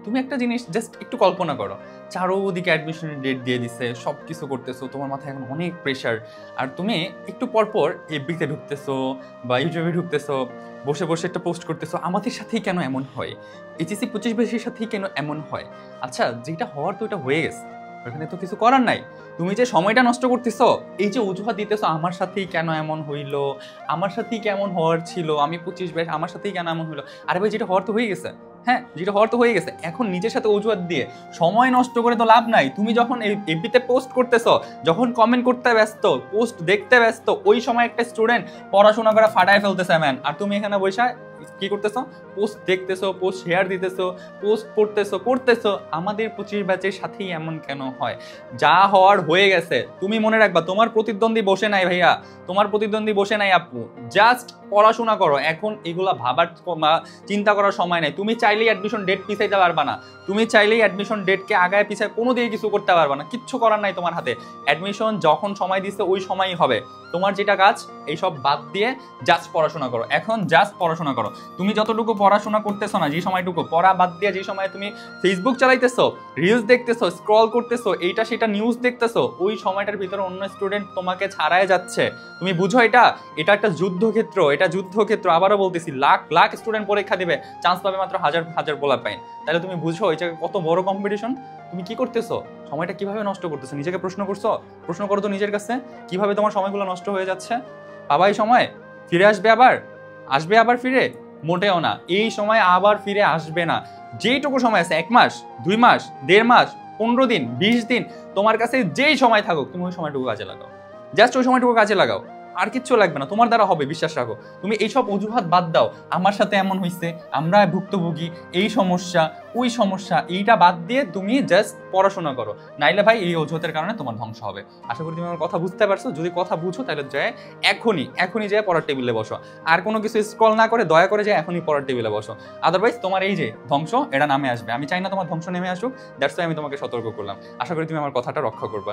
তুমি একটা জিনিস জাস্ট একটু কল্পনা করো, চারোদিকে অ্যাডমিশনের ডেট দিয়ে দিছে, সব কিছু করতেছো, তোমার মাথায় এখন অনেক প্রেশার, আর তুমি একটু পরপর এফবিতে ঢুকতেছো বা ইউটিউবে ঢুকতেছো, বসে বসে একটা পোস্ট করতেছো। আমাদের সাথেই কেন এমন হয়? এইচএসসি 25-22 সাথেই কেন এমন হয়? আচ্ছা, যেটা হওয়ার তো এটা হয়ে গেছে, ওখানে তো কিছু করার নাই। তুমি যে সময়টা নষ্ট করতেছো, এই যে অজুহাত দিতেছো, আমার সাথেই কেন এমন হইলো, আমার সাথেই কেমন হওয়ার ছিল, আমি 25-22, আমার সাথেই কেন এমন হলো। আরে ভাই, যেটা হওয়ার তো হয়ে গেছে। হ্যাঁ, যেটা হওয়ার তো হয়ে গেছে, এখন নিজের সাথে অজুহাত দিয়ে সময় নষ্ট করে তো লাভ নাই। তুমি যখন এফবিতে পোস্ট করতেছো, যখন কমেন্ট করতে ব্যস্ত, পোস্ট দেখতে ব্যস্ত, ওই সময় একটা স্টুডেন্ট পড়াশোনা করে ফাটায় ফেলতেছে ম্যান, আর তুমি এখানে বসে কি করতেছো? পোস্ট দেখতেছো, পোস্ট শেয়ার দিতেছো, পোস্ট পড়তেছো। আমাদের 25 ব্যাচের সাথেই এমন কেন হয়? যা হওয়ার হয়ে গেছে। তুমি মনে রাখবা, তোমার প্রতিদ্বন্দ্বী বসে নাই ভাইয়া, তোমার প্রতিদ্বন্দ্বী বসে নাই আপু। জাস্ট পড়াশোনা করো। এখন এগুলা ভাবার চিন্তা করার সময় নাই। তুমি চাইলেই অ্যাডমিশন ডেট পিছাইতে পারবা না, তুমি চাইলেই অ্যাডমিশন ডেটকে আগায় পিছায় কোনো দিয়ে কিছু করতে পারবা না, কিচ্ছু করার নাই তোমার হাতে। অ্যাডমিশন যখন সময় দিচ্ছে ওই সময়ই হবে। তোমার যেটা কাজ, এইসব বাদ দিয়ে জাস্ট পড়াশোনা করো। এখন জাস্ট পড়াশোনা করো। তুমি যতটুকু পড়াশোনা করতেছো না, যে সময়টুকু পড়া বাদ দিয়ে, যে সময় তুমি ফেসবুক চালাইতেছো, রিলস দেখতেছো, স্ক্রল করতেছো, এইটা সেটা নিউজ দেখতেছো, ওই সময়টার ভিতরে অন্য স্টুডেন্ট তোমাকে ছাড়ায় যাচ্ছে। তুমি বুঝো এটা? এটা একটা যুদ্ধক্ষেত্র, এটা যুদ্ধক্ষেত্র। আবারও বলতেছি, লাখ লাখ স্টুডেন্ট পরীক্ষা দিবে, চান্স পাবে মাত্র হাজার হাজার পোলাপাইন। তাহলে তুমি বুঝো এই জায়গায় কত বড় কম্পিটিশন। তুমি কি করতেছো? সময়টা কিভাবে নষ্ট করতেছো? নিজেকে প্রশ্ন করছো? প্রশ্ন করো তো নিজের কাছে, কিভাবে তোমার সময়গুলো নষ্ট হয়ে যাচ্ছে? পাবাই সময় ফিরে আসবে আবার? আসবে আবার ফিরে? মোটেও না, এই সময় আবার ফিরে আসবে না। যেইটুকু সময় আছে, 1 মাস, 2 মাস, 1.5 মাস, 15 দিন, 20 দিন, তোমার কাছে যেই সময় থাকুক, তুমি ওই সময়টুকু কাজে লাগাও। জাস্ট ওই সময়টুকু কাজে লাগাও, আর কিচ্ছু লাগবে না, তোমার দ্বারা হবে, বিশ্বাস রাখো। তুমি এইসব অজুহাত বাদ দাও, আমার সাথে এমন হয়েছে, আমরা ভুক্তভোগী, এই সমস্যা, ওই সমস্যা, এইটা বাদ দিয়ে তুমি জাস্ট পড়াশোনা করো। নাইলে ভাই, এই অজুহাতের কারণে তোমার ধ্বংস হবে। আশা করি তুমি আমার কথা বুঝতে পারছো। যদি কথা বুঝো তাহলে যায় এখনই যায় পড়ার টেবিলে বসো। আর কোনো কিছু স্ক্রল না করে দয়া করে যায় এখনই পড়ার টেবিলে বসো। আদারওয়াইজ তোমার এই যে ধ্বংস, এটা নামে আসবে। আমি চাই না তোমার ধ্বংস নেমে আসুক, দ্যাটস ওয়াই আমি তোমাকে সতর্ক করলাম। আশা করি তুমি আমার কথাটা রক্ষা করবা।